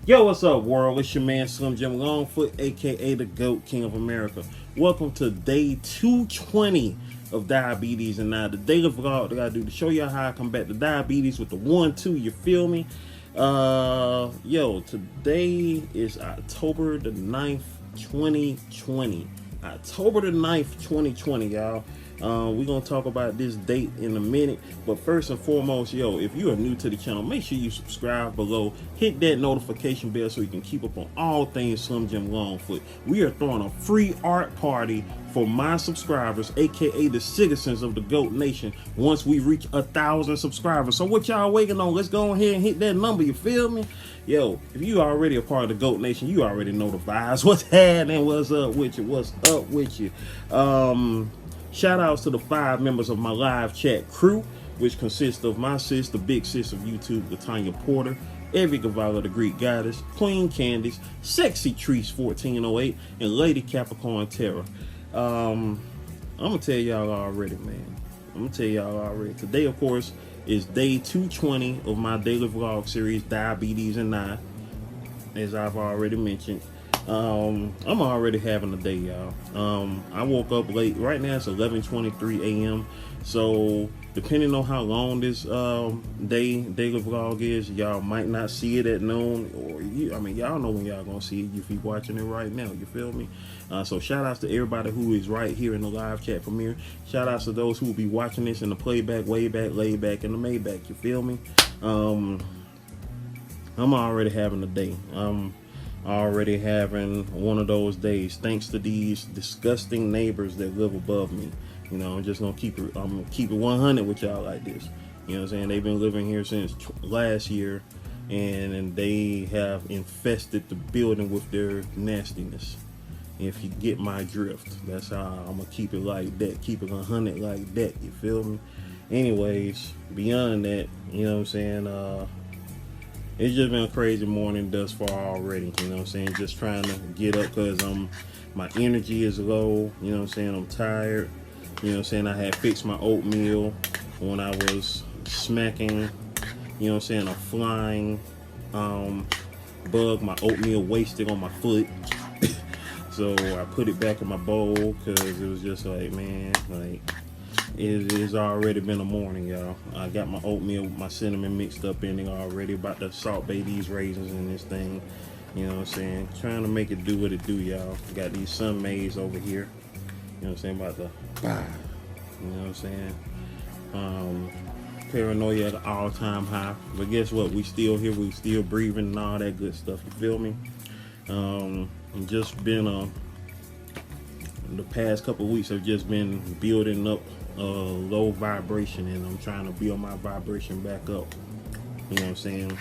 Yo, what's up, world? It's your man Slim Jim Longfoot, aka the GOAT King of America. Welcome to day 220 of Diabetes, and now the daily vlog that I do to show y'all how I combat the diabetes with the 1-2. You feel me? Today is October the 9th, 2020. October the 9th, 2020, y'all. We're going to talk about this date in a minute. But first and foremost, if you are new to the channel, make sure you subscribe below. Hit that notification bell so you can keep up on all things Slim Jim Longfoot. We are throwing a free art party for my subscribers, aka the citizens of the GOAT Nation, once we reach 1,000 subscribers. So what y'all waiting on? Let's go ahead and hit that number, you feel me? If you already a part of the GOAT Nation, you already know the vibes. What's happening? What's up with you? What's up with you? Shout outs to the 5 members of my live chat crew, which consists of my sis, the big sis of YouTube, Latanya Porter, Evie Gavala, the Greek Goddess, Queen Candice, Sexy Trees 1408, and Lady Capricorn Terror. I'm gonna tell y'all already, man. Today, of course, is day 220 of my daily vlog series, Diabetes and I, as I've already mentioned. I'm already having a day, y'all. I woke up late. Right now it's 11:23 a.m. So depending on how long this daily vlog is, y'all might not see it at noon, or y'all know when y'all gonna see it if you're watching it right now. You feel me? So shout outs to everybody who is right here in the live chat premiere. Shout outs to those who will be watching this in the playback, way back, laid back, in the Maybach. You feel me? I'm already having a day. Already having one of those days, thanks to these disgusting neighbors that live above me. I'm just gonna keep it 100 with y'all like this. You know what I'm saying? They've been living here since last year, and they have infested the building with their nastiness. If you get my drift, that's how I'm gonna keep it like that. Keep it 100 like that. You feel me? Anyways, beyond that, you know what I'm saying? It's just been a crazy morning thus far already, you know what I'm saying? Just trying to get up because my energy is low, you know what I'm saying? I'm tired, you know what I'm saying? I had fixed my oatmeal when I was smacking, you know what I'm saying, a flying bug. My oatmeal wasted on my foot. So I put it back in my bowl because it was just like, man, like, it's already been a morning, y'all. I got my oatmeal with my cinnamon mixed up in it already. About to salt bay these raisins in this thing. You know what I'm saying? Trying to make it do what it do, y'all. Got these sun maize over here. You know what I'm saying? About to buy. You know what I'm saying? Paranoia at an all-time high. But guess what? We still here. We still breathing and all that good stuff. You feel me? Just been the past couple of weeks have just been building up low vibration, and I'm trying to build my vibration back up. You know what I'm saying?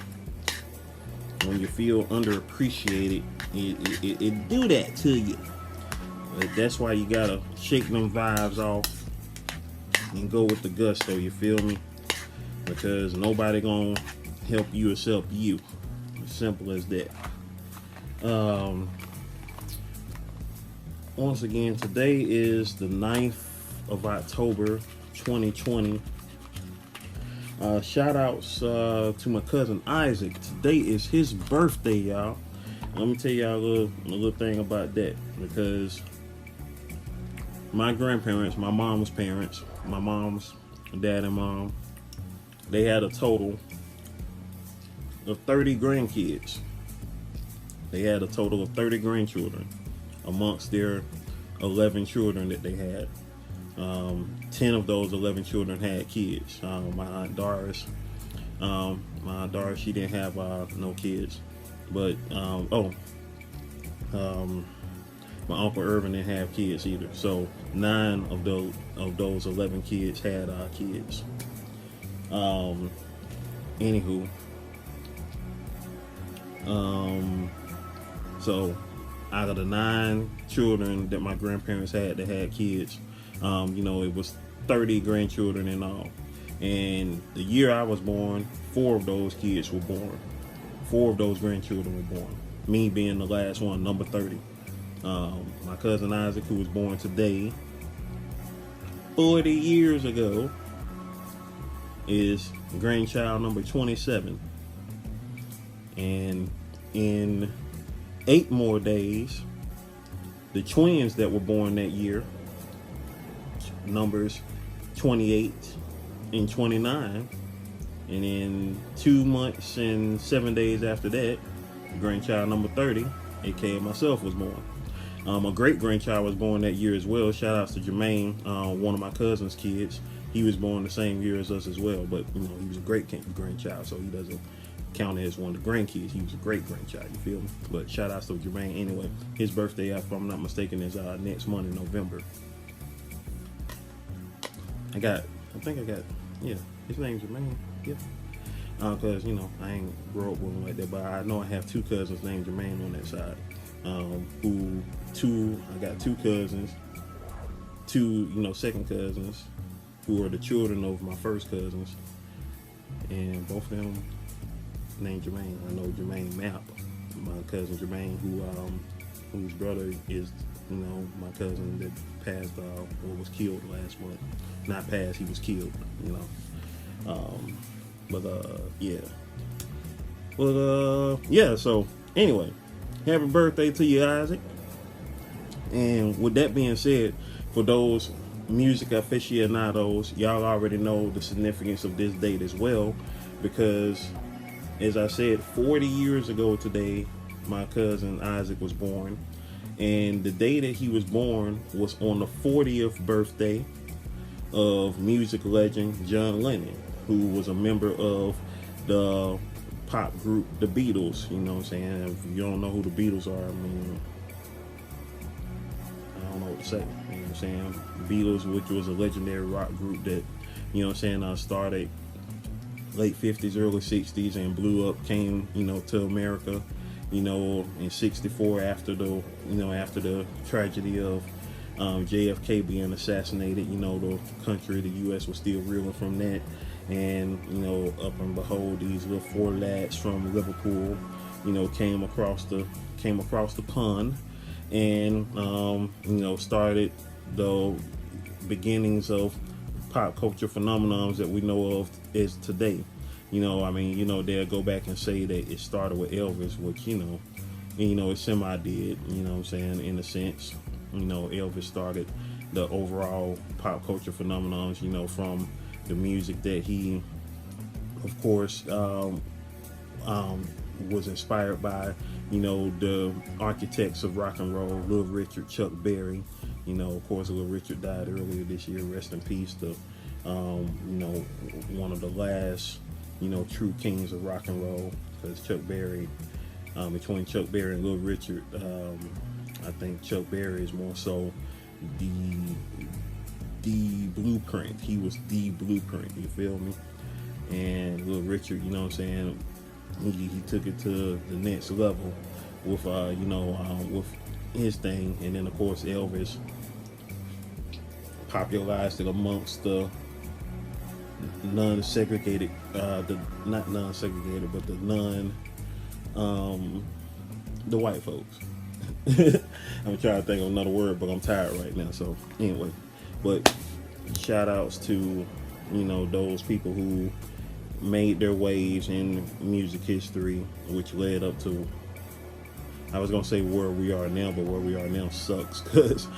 When you feel underappreciated, it do that to you. But that's why you gotta shake them vibes off and go with the gusto. You feel me? Because nobody gonna help you except you. As simple as that. Once again, today is the 9th of October 2020. Shout outs to my cousin Isaac. Today is his birthday, y'all. Let me tell y'all a little thing about that, because my grandparents, my mom's parents, my mom's dad and mom, they had a total of 30 grandkids. They had a total of 30 grandchildren amongst their 11 children that they had. 10 of those 11 children had kids. My Aunt Doris, she didn't have no kids, but my Uncle Irvin didn't have kids either. So 9 of those 11 kids had kids. Anywho, so out of the 9 children that my grandparents had that had kids, it was 30 grandchildren in all. And the year I was born, 4 of those kids were born. 4 of those grandchildren were born. Me being the last one, number 30. My cousin Isaac, who was born today, 40 years ago, is grandchild number 27. And in 8 more days, the twins that were born that year, numbers 28 and 29, and in 2 months and 7 days after that, grandchild number 30, aka myself, was born. A great grandchild was born that year as well. Shout outs to Jermaine, one of my cousin's kids. He was born the same year as us as well, but you know, he was a great grandchild, so he doesn't count as one of the grandkids. He was a great grandchild, you feel me? But shout outs to Jermaine anyway. His birthday, if I'm not mistaken, is next month in November. Yeah, his name's Jermaine. Yeah. Cause you know, I ain't grow up with him like that, but I know I have 2 cousins named Jermaine on that side. I got 2 cousins, 2, second cousins, who are the children of my first cousins, and both of them named Jermaine. I know Jermaine Mapp, my cousin Jermaine, whose brother is, my cousin that passed, or was killed last month. Not passed, he was killed, yeah. So anyway, happy birthday to you, Isaac. And with that being said, for those music aficionados, y'all already know the significance of this date as well, because as I said, 40 years ago today, my cousin Isaac was born, and the day that he was born was on the 40th birthday of music legend John Lennon, who was a member of the pop group The Beatles. You know what I'm saying? If you don't know who The Beatles are, I mean, I don't know what to say. You know what I'm saying? Beatles, which was a legendary rock group that, started late 50s, early 60s and blew up, came, to America, in 64 after the tragedy of JFK being assassinated. The country, the U.S. was still reeling from that. And, up and behold, these little 4 lads from Liverpool, came across the pond and, started the beginnings of pop culture phenomenons that we know of as today. They'll go back and say that it started with Elvis, which, it semi did, in a sense. Elvis started the overall pop culture phenomenons, from the music that he, of course, was inspired by, the architects of rock and roll, Little Richard, Chuck Berry. Of course, Little Richard died earlier this year. Rest in peace to, one of the last, true kings of rock and roll. Because Chuck Berry, between Chuck Berry and Little Richard, I think Chuck Berry is more so the blueprint. He was the blueprint, you feel me? And Little Richard, he took it to the next level with with his thing. And then of course Elvis popularized it amongst the non-segregated, not non-segregated, but the white folks. I'm trying to think of another word, but I'm tired right now. So anyway, but shout outs to, those people who made their waves in music history, which led up to, I was going to say where we are now, but where we are now sucks. Because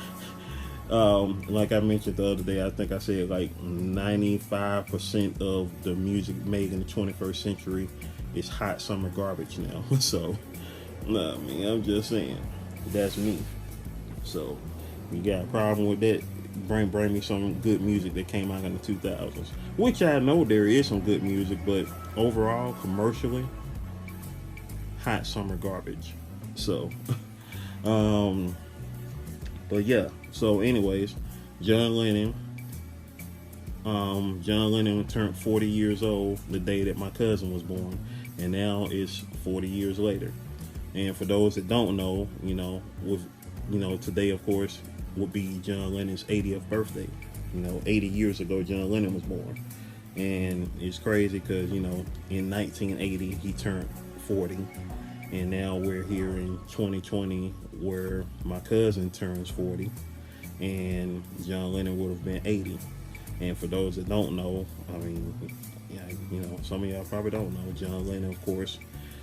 like I mentioned the other day, I think I said like 95% of the music made in the 21st century is hot summer garbage now. So, I'm just saying, that's me. So, you got a problem with that? Bring me some good music that came out in the 2000s. Which I know there is some good music, but overall, commercially, hot summer garbage. So, but yeah. So, anyways, John Lennon turned 40 years old the day that my cousin was born, and now it's 40 years later. And for those that don't know, today, of course, would be John Lennon's 80th birthday. 80 years ago, John Lennon was born. And it's crazy because, in 1980, he turned 40. And now we're here in 2020 where my cousin turns 40. And John Lennon would have been 80. And for those that don't know, some of y'all probably don't know, John Lennon, of course,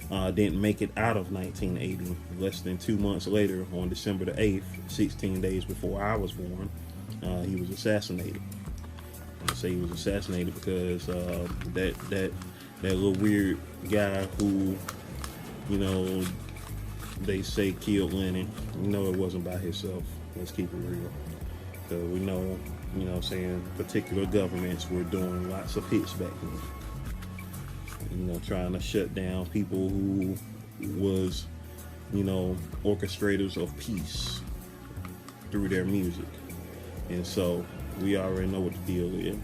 didn't make it out of 1980. Less than 2 months later, on December the 8th, 16 days before I was born, he was assassinated. I say he was assassinated because that little weird guy who, they say killed Lennon, it wasn't by himself. Let's keep it real. Because we know, particular governments were doing lots of hits back then. Trying to shut down people who was, orchestrators of peace through their music. And so we already know what the deal is.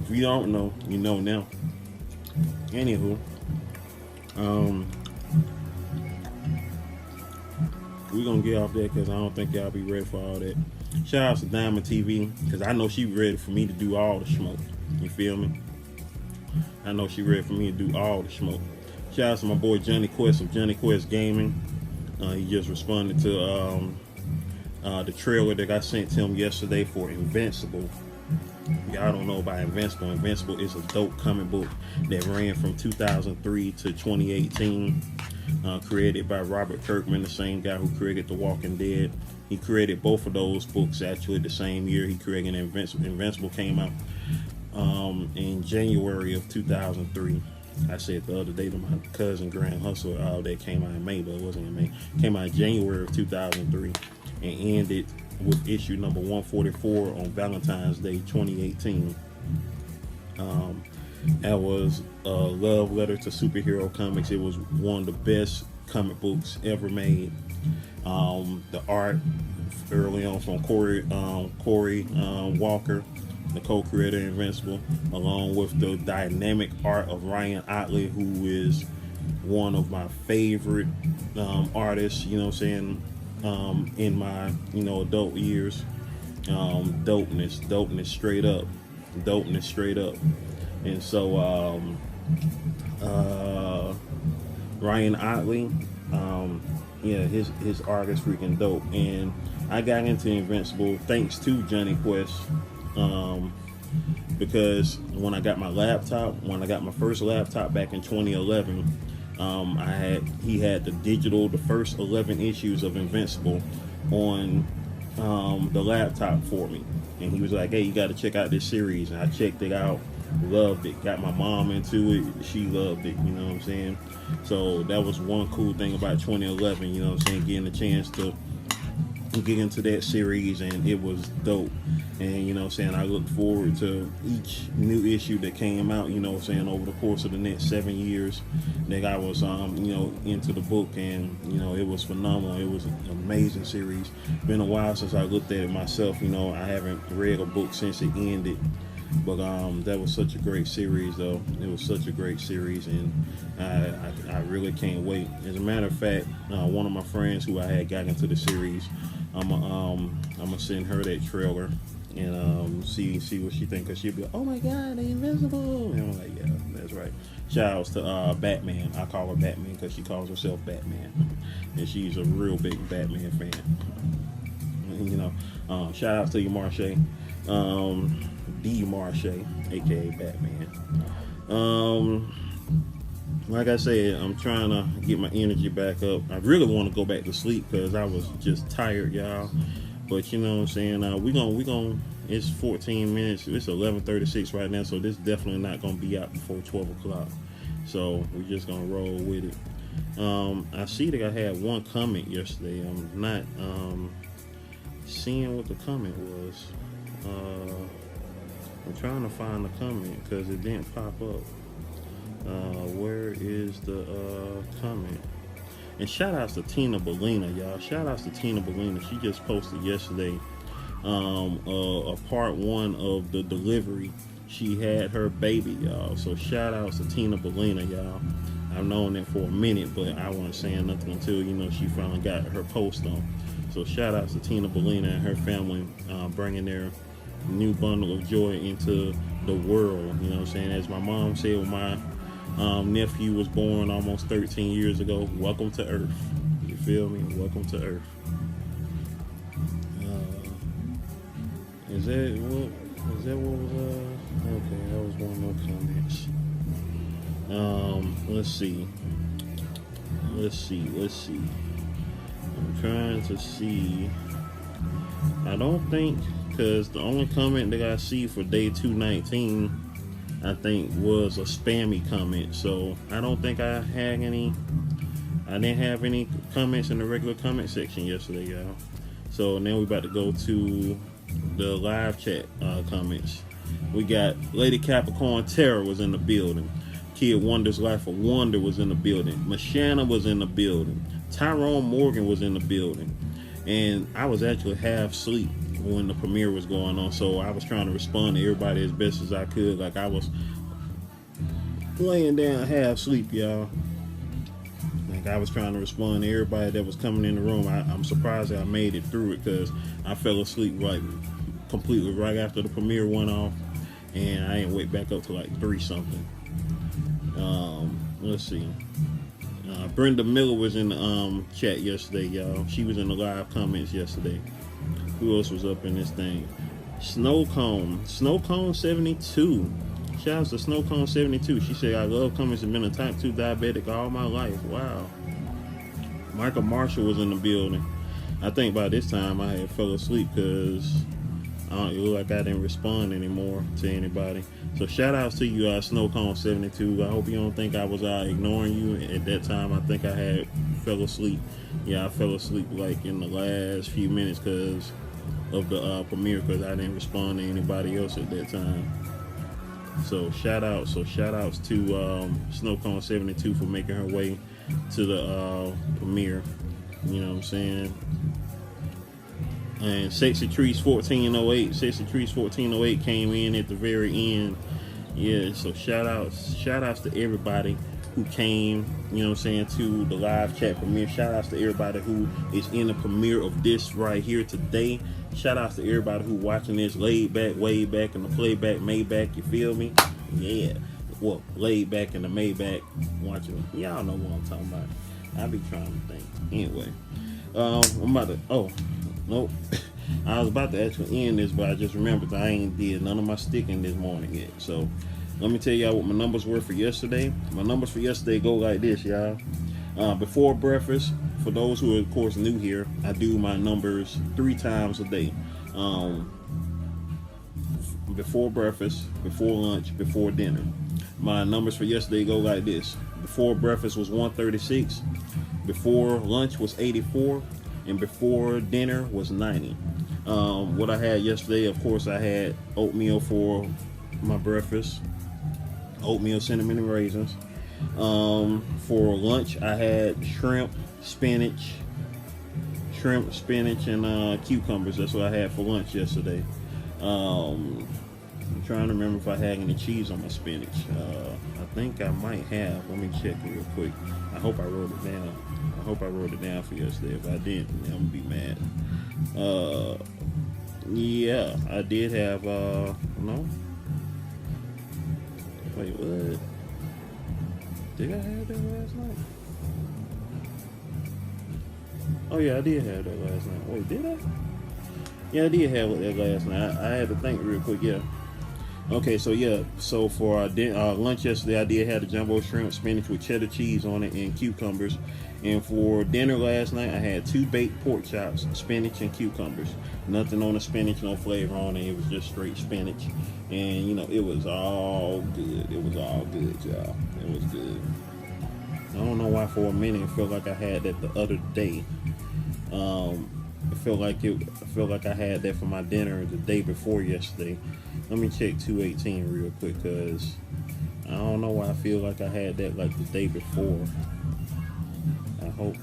If you don't know, you know now. Anywho, we're gonna get off that because I don't think y'all be ready for all that. Shout out to Diamond TV, because I know she ready for me to do all the smoke. You feel me? I know she ready for me to do all the smoke. Shout out to my boy Johnny Quest of Johnny Quest Gaming. He just responded to the trailer that I sent to him yesterday for Invincible. Y'all don't know about Invincible. Invincible is a dope comic book that ran from 2003 to 2018. Created by Robert Kirkman, the same guy who created The Walking Dead. He created both of those books actually the same year he created Invincible. Invincible came out in January of 2003. I said the other day to my cousin Grand Hustle, that came out in May, but it wasn't in May. Came out in January of 2003 and ended with issue number 144 on Valentine's Day 2018. That was a love letter to superhero comics. It was one of the best comic books ever made. The art early on from Corey Walker, the co-creator of Invincible, along with the dynamic art of Ryan Otley, who is one of my favorite artists, in my adult years. Dopeness straight up. And so Ryan Otley, his art is freaking dope. And I got into Invincible thanks to Johnny Quest, because when I got my first laptop back in 2011, he had the first 11 issues of Invincible on the laptop for me, and he was like, "Hey, you got to check out this series." And I checked it out, loved it, got my mom into it, she loved it, so that was one cool thing about 2011, getting a chance to get into that series, and it was dope. And I look forward to each new issue that came out, over the course of the next 7 years that I was into the book. And it was phenomenal. It was an amazing series. Been a while since I looked at it myself. I haven't read a book since it ended, but that was such a great series, though. It was such a great series, and I really can't wait. As a matter of fact, one of my friends who I had got into the series, I'm gonna send her that trailer and see what she thinks, because she'll be like, "Oh my God, they Invincible!" And I'm like, "Yeah, that's right." Shout outs to Batman. I call her Batman because she calls herself Batman, and she's a real big Batman fan. Shout outs to you, Marche, D Marche, aka Batman. Like I said, I'm trying to get my energy back up. I really want to go back to sleep because I was just tired, y'all. But we gonna. It's 14 minutes. It's 11:36 right now, so this definitely not gonna be out before 12 o'clock. So we're just gonna roll with it. I see that I had one comment yesterday. I'm not seeing what the comment was. I'm trying to find the comment because it didn't pop up. Where is the comment? And shout outs to Tina Bellina, y'all. Shout outs to Tina Bellina. She just posted yesterday a part 1 of the delivery. She had her baby, y'all. So shout outs to Tina Bellina, y'all. I've known that for a minute, but I wasn't saying nothing until she finally got her post on. So shout outs to Tina Bellina and her family, bringing their new bundle of joy into the world. As my mom said when my nephew was born almost 13 years ago, welcome to Earth. You feel me? Welcome to Earth. Is that what was okay, that was one of those comments. Let's see. let's see. I'm trying to see. I don't think, because the only comment that I see for day 219, I think, was a spammy comment. So I don't think I had any. I didn't have any comments in the regular comment section yesterday, y'all. So now we're about to go to the live chat comments. We got Lady Capricorn Terror was in the building. Kid Wonder's Life of Wonder was in the building. Mashana was in the building. Tyrone Morgan was in the building. And I was actually half asleep when the premiere was going on, so I was trying to respond to everybody as best as I could. Like, I was laying down half asleep, y'all. Like, I was trying to respond to everybody that was coming in the room. I'm surprised that I made it through it, because I fell asleep like completely right after the premiere went off, and I didn't wake back up till like 3 something. Let's see. Brenda Miller was in the chat yesterday, y'all. She was in the live comments yesterday. Who else was up in this thing? Snowcone 72. Shout out to Snowcone 72. She said, I love comments and been a type 2 diabetic all my life. Wow. Michael Marshall was in the building. I think by this time I had fell asleep, because it looked like I didn't respond anymore to anybody. So shout outs to you, Snowcone 72. I hope you don't think I was ignoring you. At that time, I think I had fell asleep. Yeah, I fell asleep like in the last few minutes because of the premiere, because I didn't respond to anybody else at that time. So shout outs to Snowcone 72 for making her way to the premiere. You know what I'm saying? And Sexy Trees 1408 came in at the very end. Yeah, so shout outs to everybody who came, you know what I'm saying, to the live chat premiere. Shout outs to everybody who is in the premiere of this right here today. Shout outs to everybody who watching this laid back, way back in the playback, Maybach, you feel me? Yeah. Well, laid back in the Maybach watching. Y'all know what I'm talking about. I be trying to think. Anyway. I'm about to, nope. I was about to actually end this, but I just remembered that I ain't did none of my sticking this morning yet. So let me tell y'all what my numbers were for yesterday. My numbers for yesterday go like this, y'all. Before breakfast, for those who are of course new here, I do my numbers 3 times a day. Before breakfast, before lunch, before dinner. My numbers for yesterday go like this. Before breakfast was 136, before lunch was 84, and before dinner was 90. What I had yesterday, of course, I had oatmeal for my breakfast, oatmeal, cinnamon, and raisins. For lunch, I had shrimp, spinach, and cucumbers. That's what I had for lunch yesterday. I'm trying to remember if I had any cheese on my spinach. I think I might have. Let me check real quick. I hope I wrote it down. I hope I wrote it down for yesterday. If I didn't, I'm gonna be mad. Yeah, I did have. No. Wait, what? Did I have that last night? Oh yeah, I did have that last night. Wait, did I? Yeah, I did have that last night. I had to think real quick. Yeah. Okay, so yeah, so for lunch yesterday, I did have the jumbo shrimp, spinach with cheddar cheese on it, and cucumbers. And for dinner last night, I had 2 baked pork chops, spinach and cucumbers. Nothing on the spinach, no flavor on it. It was just straight spinach, and you know, it was all good. It was all good, y'all. It was good. I don't know why for a minute it felt like I had that the other day. I felt like I had that for my dinner the day before yesterday. Let me check 218 real quick, because I don't know why I feel like I had that like the day before. I hope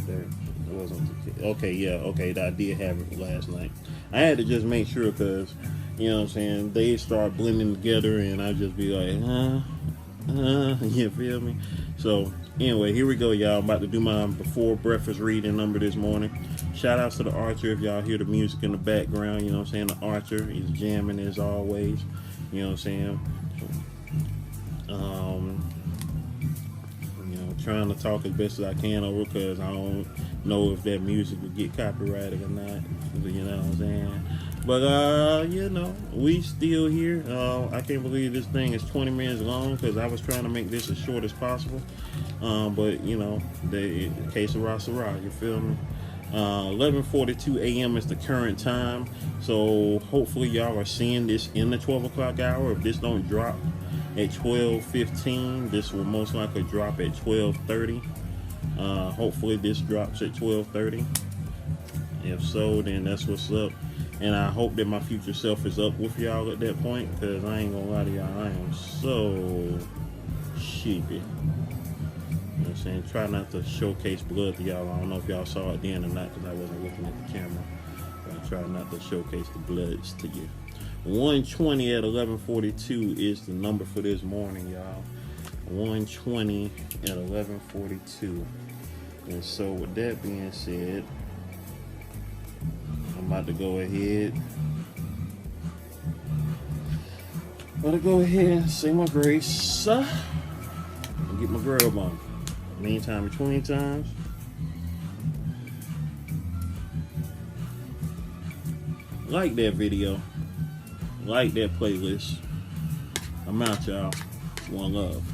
that wasn't okay. Yeah, okay, I did have it last night. I had to just make sure, because you know what I'm saying, they start blending together and I just be like, you feel me? So anyway, here we go, y'all. I'm about to do my before breakfast reading number this morning. Shout outs to the Archer. If y'all hear the music in the background, you know what I'm saying, the Archer is jamming as always. You know what I'm saying? You know, trying to talk as best as I can over, because I don't know if that music will get copyrighted or not. You know what I'm saying? But you know, we still here. I can't believe this thing is 20 minutes long, because I was trying to make this as short as possible. But you know, the case of Rasara, you feel me? 11:42 a.m. is the current time, so hopefully y'all are seeing this in the 12 o'clock hour. If this don't drop at 12:15, this will most likely drop at 12:30. Hopefully this drops at 12:30. If so, then that's what's up. And I hope that my future self is up with y'all at that point, because I ain't gonna lie to y'all, I am so sheepy. You know what I'm saying? Try not to showcase blood to y'all. I don't know if y'all saw it then or not, because I wasn't looking at the camera. But I try not to showcase the bloods to you. 120 at 11:42 is the number for this morning, y'all. 120 at 11:42. And so with that being said, I'm about to go ahead. And say my grace. And get my grub on. Meantime, between times, like that video, like that playlist. I'm out, y'all. One love.